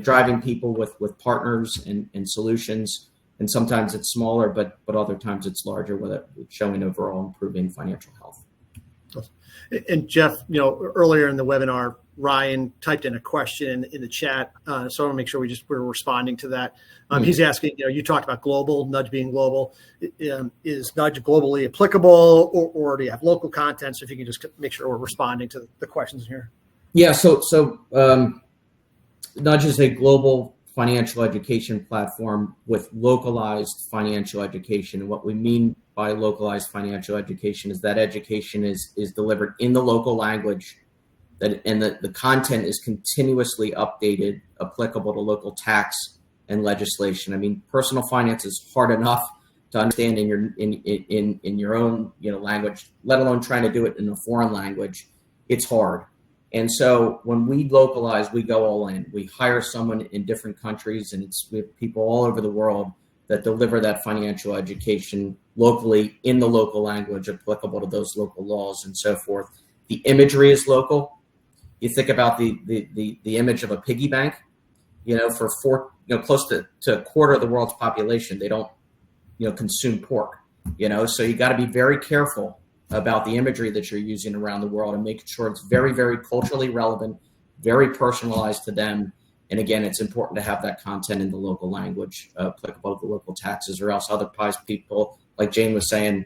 C: driving people with partners and solutions. And sometimes it's smaller, but other times it's larger, with it showing overall improving financial health.
A: And Jeff, earlier in the webinar, Ryan typed in a question in the chat, so I want to make sure we're responding to that. He's asking, you talked about global, Nudge being global. Is Nudge globally applicable, or do you have local content? So if you can just make sure we're responding to the questions here.
C: Yeah, so Nudge is a global financial education platform with localized financial education. And what we mean by localized financial education is that education is delivered in the local language, and the content is continuously updated, applicable to local tax and legislation. I mean, personal finance is hard enough to understand in your own language, let alone trying to do it in a foreign language. It's hard. And so when we localize, we go all in. We hire someone in different countries, and we have people all over the world that deliver that financial education locally in the local language applicable to those local laws and so forth. The imagery is local. You think about the image of a piggy bank, for close to a quarter of the world's population, they don't, consume pork, so you got to be very careful about the imagery that you're using around the world and making sure it's very, very culturally relevant, very personalized to them. And again, it's important to have that content in the local language applicable to the local taxes, or else otherwise people, like Jane was saying,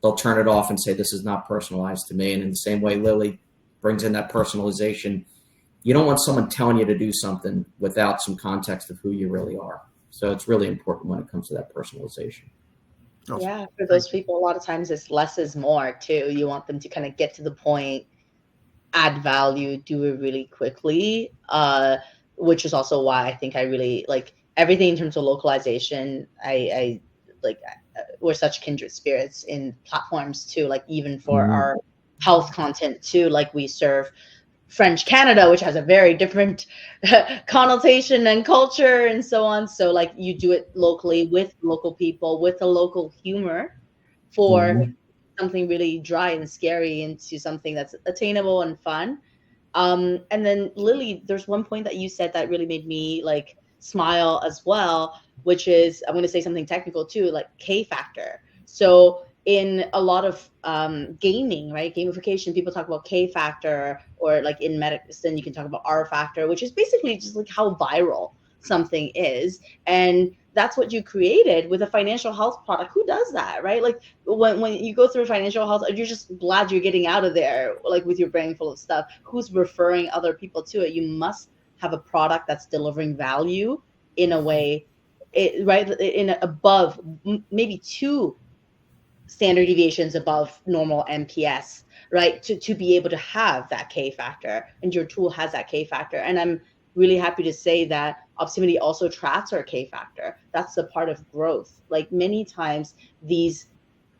C: they'll turn it off and say, this is not personalized to me. And in the same way, Lily brings in that personalization. You don't want someone telling you to do something without some context of who you really are. So it's really important when it comes to that personalization.
B: Yeah, for those people, a lot of times it's less is more too. You want them to kind of get to the point, add value, do it really quickly, which is also why I think I really like everything in terms of localization. I like we're such kindred spirits in platforms too, like even for our health content too, like we serve French Canada, which has a very different connotation and culture and so on. So like you do it locally with local people, with a local humor for something really dry and scary into something that's attainable and fun. And then Lily, there's one point that you said that really made me like smile as well, which is, I'm going to say something technical too, like K factor. So in a lot of gaming, right, gamification, people talk about K factor, or like in medicine, you can talk about R factor, which is basically just like how viral something is. And that's what you created with a financial health product. Who does that, right? Like when you go through financial health, you're just glad you're getting out of there, like with your brain full of stuff. Who's referring other people to it? You must have a product that's delivering value in a way, right, in above maybe 2 standard deviations above normal NPS, right? To be able to have that K factor, and your tool has that K factor. And I'm really happy to say that Optimity also tracks our K factor. That's the part of growth. Like many times these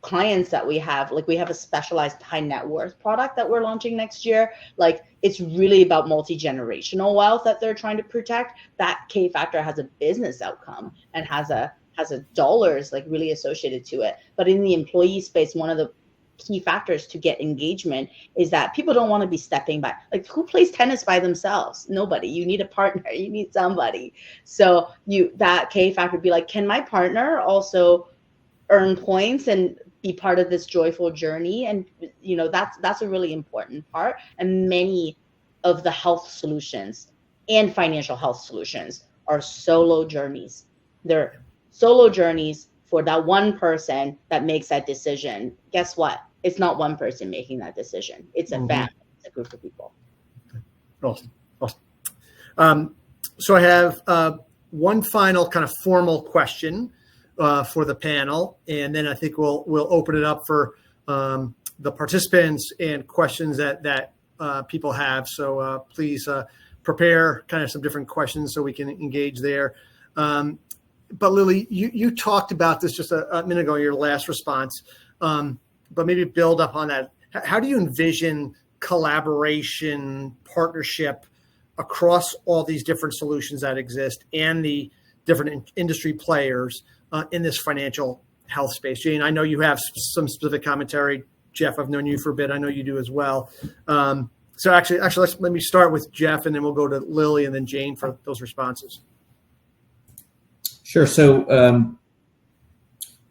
B: clients that we have, like we have a specialized high net worth product that we're launching next year. Like it's really about multi-generational wealth that they're trying to protect. That K factor has a business outcome and has a dollars like really associated to it. But in the employee space, one of the key factors to get engagement is that people don't want to be stepping back. Like who plays tennis by themselves? Nobody. You need a partner. You need somebody. So that K factor would be like, can my partner also earn points and be part of this joyful journey? And that's a really important part. And many of the health solutions and financial health solutions are solo journeys. They're solo journeys for that one person that makes that decision. Guess what? It's not one person making that decision. It's a family. It's a group of people.
A: Awesome. So I have one final kind of formal question for the panel, and then I think we'll open it up for the participants and questions that people have. So please prepare kind of some different questions so we can engage there. But Lily, you talked about this just a minute ago in your last response, but maybe build up on that. How do you envision collaboration, partnership across all these different solutions that exist and the different industry players in this financial health space? Jane, I know you have some specific commentary. Jeff, I've known you for a bit. I know you do as well. So actually, let me start with Jeff, and then we'll go to Lily and then Jane for those responses.
C: Sure. So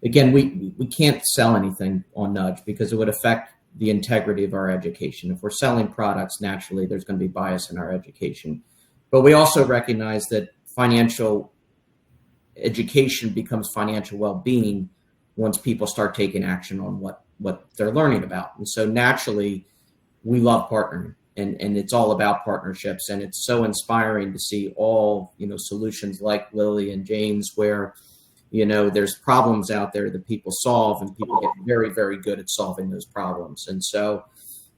C: again, we can't sell anything on Nudge because it would affect the integrity of our education. If we're selling products, naturally, there's going to be bias in our education. But we also recognize that financial education becomes financial well-being once people start taking action on what they're learning about. And so naturally, we love partnering. And it's all about partnerships, and it's so inspiring to see all solutions like Lily and Jane's, where there's problems out there that people solve, and people get very, very good at solving those problems. And so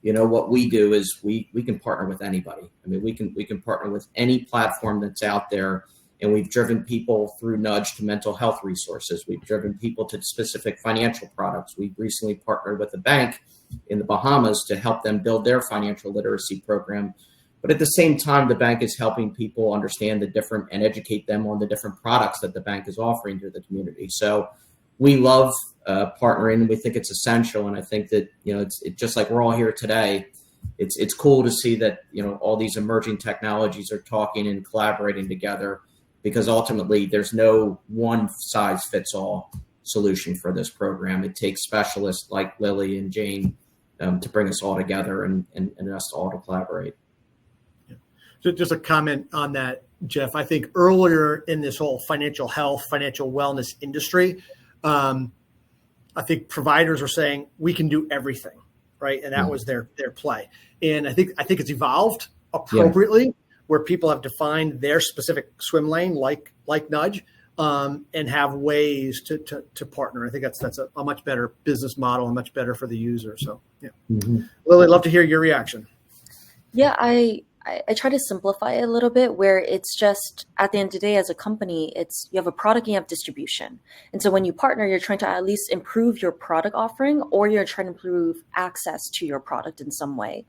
C: what we do is we can partner with anybody. I mean, we can partner with any platform that's out there And we've driven people through Nudge to mental health resources. We've driven people to specific financial products. We've recently partnered with a bank in the Bahamas to help them build their financial literacy program. But at the same time, the bank is helping people understand the different and educate them on the different products that the bank is offering to the community. So we love partnering. We think it's essential. And I think that, it's just like we're all here today. It's cool to see that, all these emerging technologies are talking and collaborating together, because ultimately there's no one size fits all solution for this program. It takes specialists like Lily and Jane to bring us all together and us all to collaborate.
A: Yeah. So just a comment on that, Jeff. I think earlier in this whole financial health, financial wellness industry, I think providers are saying we can do everything, right? And that was their play. And I think it's evolved appropriately, where people have defined their specific swim lane, like Nudge, and have ways to partner. I think that's a much better business model and much better for the user. So, yeah. Lily, I'd love to hear your reaction.
D: Yeah, I try to simplify it a little bit, where it's just, at the end of the day, as a company, it's you have a product and you have distribution. And so when you partner, you're trying to at least improve your product offering, or you're trying to improve access to your product in some way.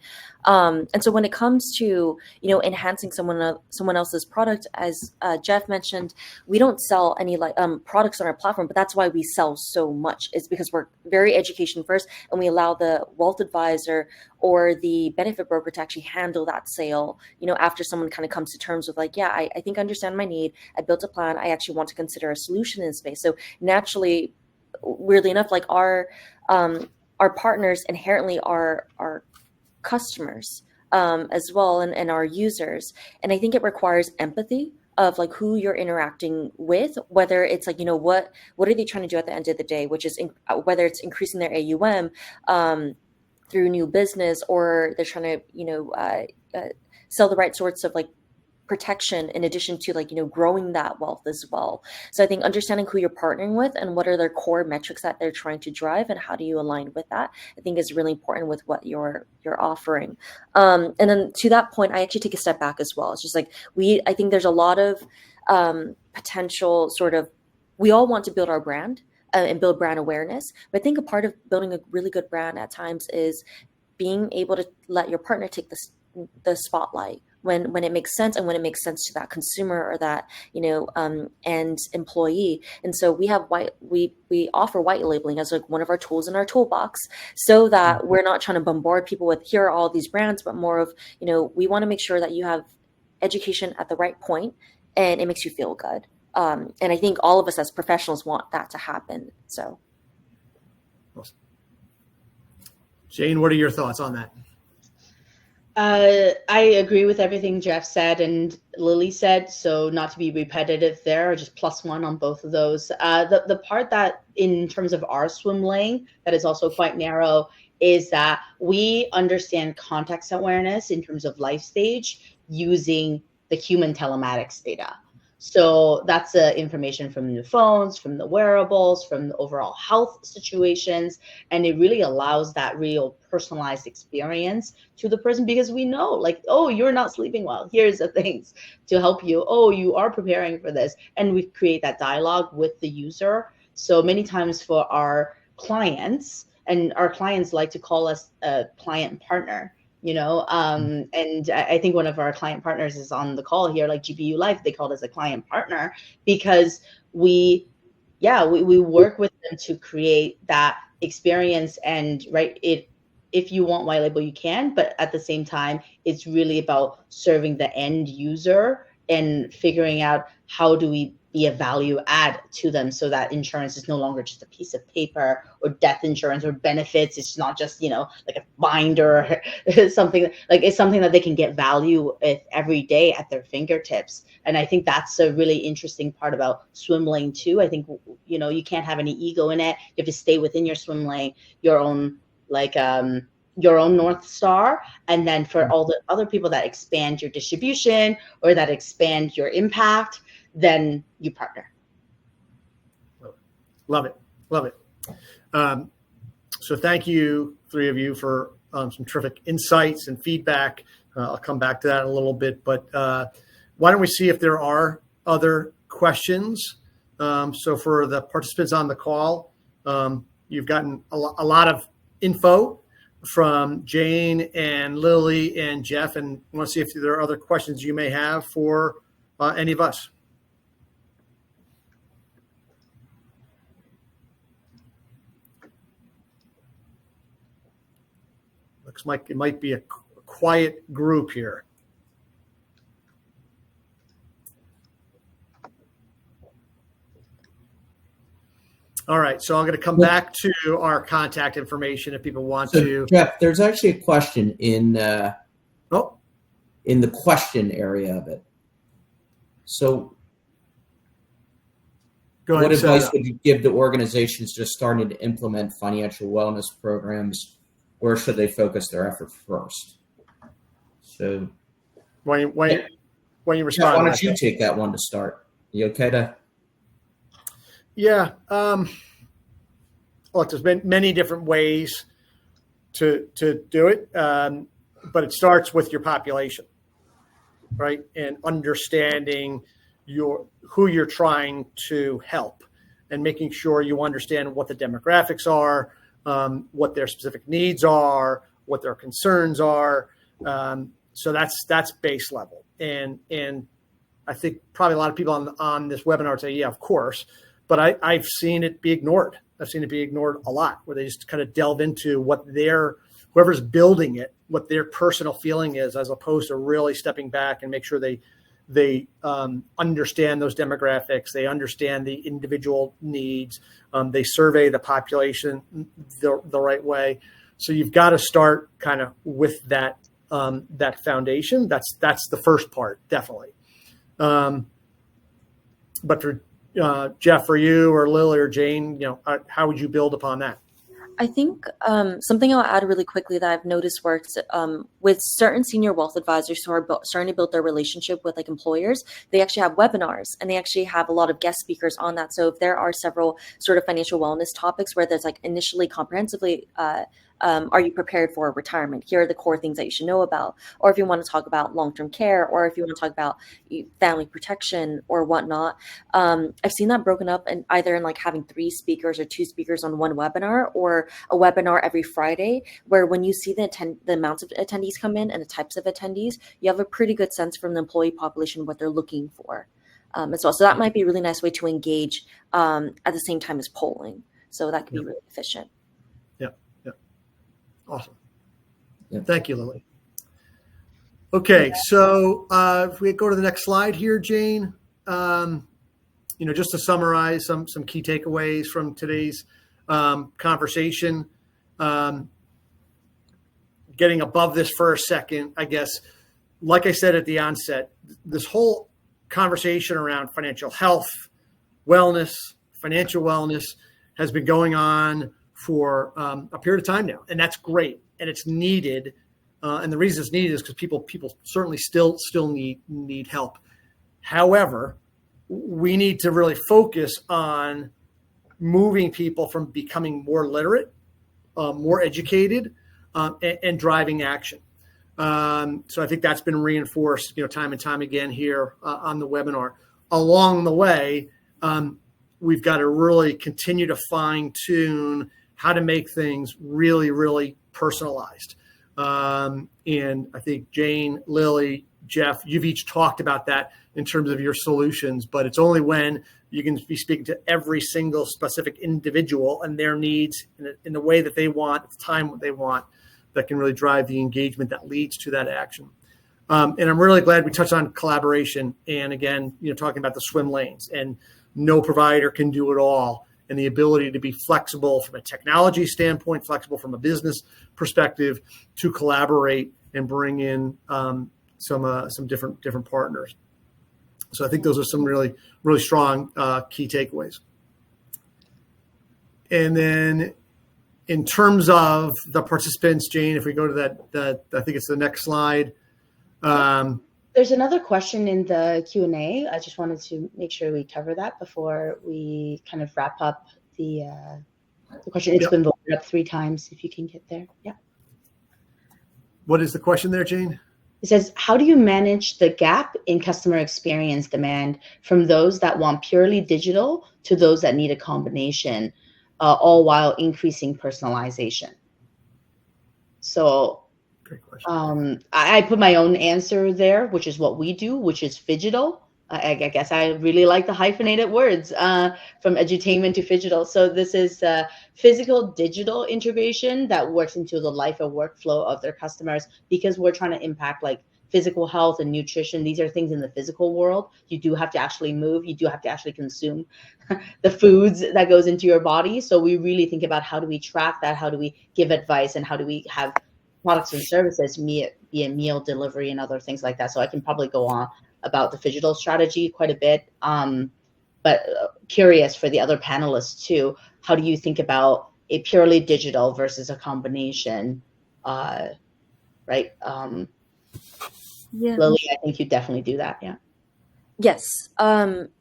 D: And so when it comes to, enhancing someone else's product, as Jeff mentioned, we don't sell any products on our platform, but that's why we sell so much. It's because we're very education first, and we allow the wealth advisor or the benefit broker to actually handle that sale, after someone kind of comes to terms with I think I understand my need. I built a plan. I actually want to consider a solution in space. So naturally, weirdly enough, our partners inherently are customers as well, and our users. And I think it requires empathy of who you're interacting with, whether it's what are they trying to do at the end of the day, which is whether it's increasing their AUM through new business, or they're trying to sell the right sorts of protection in addition to growing that wealth as well. So I think understanding who you're partnering with and what are their core metrics that they're trying to drive and how do you align with that, I think is really important with what you're offering. And then to that point, I actually take a step back as well. It's just I think there's a lot of potential we all want to build our brand and build brand awareness. But I think a part of building a really good brand at times is being able to let your partner take the spotlight when it makes sense, and when it makes sense to that consumer or that end employee. And so we offer white labeling as one of our tools in our toolbox, so that we're not trying to bombard people with here are all these brands, but more of we want to make sure that you have education at the right point and it makes you feel good. And I think all of us as professionals want that to happen. So,
A: awesome. Jane, what are your thoughts on that?
B: I agree with everything Jeff said and Lily said, so not to be repetitive there, just +1 on both of those. The part that in terms of our swim lane that is also quite narrow is that we understand context awareness in terms of life stage using the human telematics data. So that's the information from the phones, from the wearables, from the overall health situations. And it really allows that real personalized experience to the person, because we know oh, you're not sleeping well. Here's the things to help you. Oh, you are preparing for this. And we create that dialogue with the user. So many times for our clients, and our clients like to call us a client partner, and I think one of our client partners is on the call here, GPU Life, they called us a client partner because we work with them to create that experience. And if you want white label, you can, but at the same time, it's really about serving the end user and figuring out how do we be a value add to them, so that insurance is no longer just a piece of paper, or death insurance or benefits. It's not just, like a binder or something, it's something that they can get value with every day at their fingertips. And I think that's a really interesting part about swim lane too. I think, you can't have any ego in it. You have to stay within your swim lane, your own North Star. And then for all the other people that expand your distribution or that expand your impact, then you partner.
A: Love it. So thank you, three of you, for some terrific insights and feedback. I'll come back to that in a little bit, but why don't we see if there are other questions. So for the participants on the call, you've gotten a lot of info from Jane and Lily and Jeff, and I want to see if there are other questions you may have for any of us. Looks like it might be a quiet group here. All right, so I'm going to come back to our contact information if people want to.
C: Jeff, there's actually a question in the question area of it. So,
A: go ahead.
C: What advice would you give to organizations just starting to implement financial wellness programs? Where should they focus their efforts first? So,
A: when you respond,
C: why don't you take that one to start? You okay to?
A: Yeah. Look, there's been many different ways to do it, but it starts with your population, right? And understanding who you're trying to help, and making sure you understand what the demographics are, what their specific needs are, what their concerns are. So that's base level. And I think probably a lot of people on this webinar say, yeah, of course. But I've seen it be ignored. I've seen it be ignored a lot, where they just kind of delve into what whoever's building it, what their personal feeling is, as opposed to really stepping back and make sure they understand those demographics, they understand the individual needs, they survey the population the right way. So you've got to start kind of with that foundation. That's the first part, definitely. But for Jeff, for you or Lily or Jane, how would you build upon that?
D: I think something I'll add really quickly that I've noticed works with certain senior wealth advisors who are starting to build their relationship with employers. They actually have webinars, and they actually have a lot of guest speakers on that. So if there are several sort of financial wellness topics where there's initially comprehensively, are you prepared for retirement? Here are the core things that you should know about. Or if you want to talk about long-term care, or if you want to talk about family protection or whatnot, I've seen that broken up and either in having 3 speakers or 2 speakers on one webinar, or a webinar every Friday, where when you see the amounts of attendees come in and the types of attendees, you have a pretty good sense from the employee population what they're looking for as well. So that might be a really nice way to engage at the same time as polling. So that could be really efficient.
A: Awesome.
C: Yeah.
A: Thank you, Lily. Okay, so if we go to the next slide here, Jane, just to summarize some key takeaways from today's conversation, getting above this for a second, I guess, like I said at the onset, this whole conversation around financial health, wellness, financial wellness has been going on for a period of time now, and that's great, and it's needed. And the reason it's needed is because people certainly still need help. However, we need to really focus on moving people from becoming more literate, more educated, and driving action. So I think that's been reinforced, time and time again here on the webinar. Along the way, we've got to really continue to fine tune how to make things really, really personalized. And I think Jane, Lily, Jeff, you've each talked about that in terms of your solutions, but it's only when you can be speaking to every single specific individual and their needs in the way that they want, at the time what they want, that can really drive the engagement that leads to that action. And I'm really glad we touched on collaboration. And again, talking about the swim lanes, and no provider can do it all. And the ability to be flexible from a technology standpoint, flexible from a business perspective, to collaborate and bring in some different partners. So I think those are some really, really strong key takeaways. And then in terms of the participants, Jane, if we go to that I think it's the next slide.
B: There's another question in the Q&A. I just wanted to make sure we cover that before we kind of wrap up the question. It's been voted up 3 times, if you can get there. Yeah.
A: What is the question there, Jane?
B: It says, how do you manage the gap in customer experience demand from those that want purely digital to those that need a combination, all while increasing personalization? So
A: Great question.
B: I put my own answer there, which is what we do, which is phygital. I guess I really like the hyphenated words, from edutainment to phygital. So this is physical digital integration that works into the life and workflow of their customers, because we're trying to impact like physical health and nutrition. These are things in the physical world. You do have to actually move. You do have to actually consume the foods that goes into your body. So we really think about how do we track that? How do we give advice? And how do we have products and services, be it meal delivery and other things like that. So I can probably go on about the phygital strategy quite a bit. But curious for the other panelists too, how do you think about a purely digital versus a combination? Right?
D: Yeah.
B: Lily, I think you definitely do that. Yeah.
D: Yes.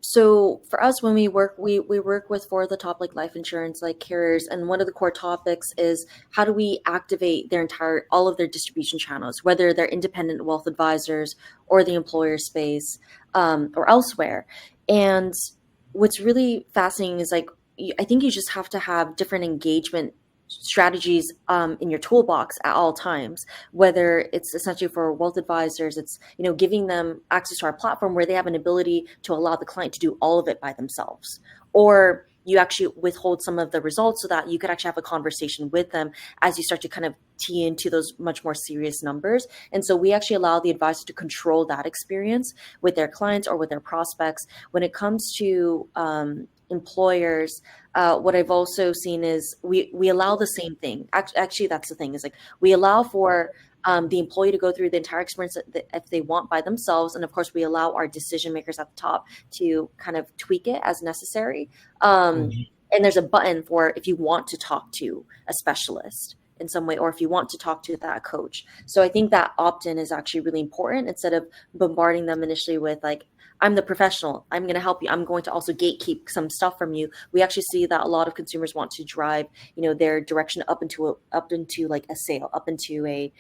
D: So for us, when we work, we work with four of the top like life insurance like carriers, and one of the core topics is how do we activate all of their distribution channels, whether they're independent wealth advisors or the employer space, or elsewhere. And what's really fascinating is like I think you just have to have different engagement strategies in your toolbox at all times, whether it's essentially for wealth advisors, it's giving them access to our platform where they have an ability to allow the client to do all of it by themselves, or you actually withhold some of the results so that you could actually have a conversation with them as you start to kind of tee into those much more serious numbers. And so we actually allow the advisor to control that experience with their clients or with their prospects. When it comes to employers, what I've also seen is we allow the same thing. Actually, that's the thing, is like we allow for the employee to go through the entire experience if they want by themselves. And of course, we allow our decision makers at the top to kind of tweak it as necessary. And there's a button for if you want to talk to a specialist in some way, or if you want to talk to that coach. So I think that opt-in is actually really important, instead of bombarding them initially with like, I'm the professional, I'm going to help you, I'm going to also gatekeep some stuff from you. We actually see that a lot of consumers want to drive, their direction up into like a sale, up into a,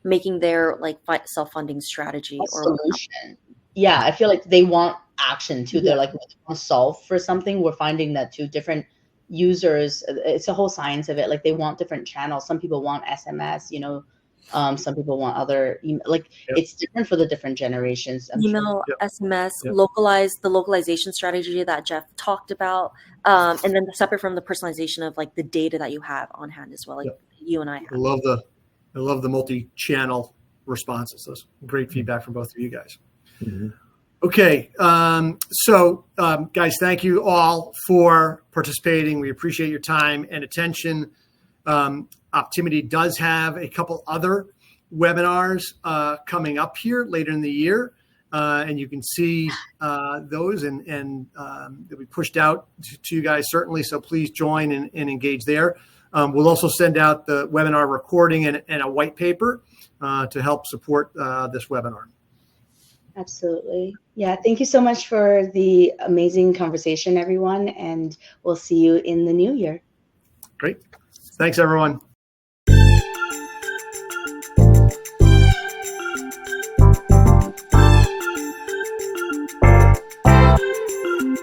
D: making their like self-funding strategy
B: A
D: or
B: solution. Yeah, I feel like they want action too.
A: Yeah.
B: They're like, we want to solve for something. We're finding that too, different users, it's a whole science of it. Like they want different channels. Some people want SMS, some people want other like
A: Yep.
B: it's different for the different generations. I'm sure.
D: email,
A: Yep.
D: SMS,
A: Yep.
D: the localization strategy that Jeff talked about, and then separate from the personalization of like the data that you have on hand as well, like
A: Yep.
D: you and I have.
A: I love the multi-channel responses. That's great feedback from both of you guys.
C: Mm-hmm.
A: Okay, so guys, thank you all for participating. We appreciate your time and attention. Optimity does have a couple other webinars coming up here later in the year, and you can see those and they'll be pushed out to you guys certainly. So please join and engage there. We'll also send out the webinar recording and a white paper to help support this webinar.
B: Absolutely. Yeah. Thank you so much for the amazing conversation, everyone. And we'll see you in the new year.
A: Great. Thanks, everyone.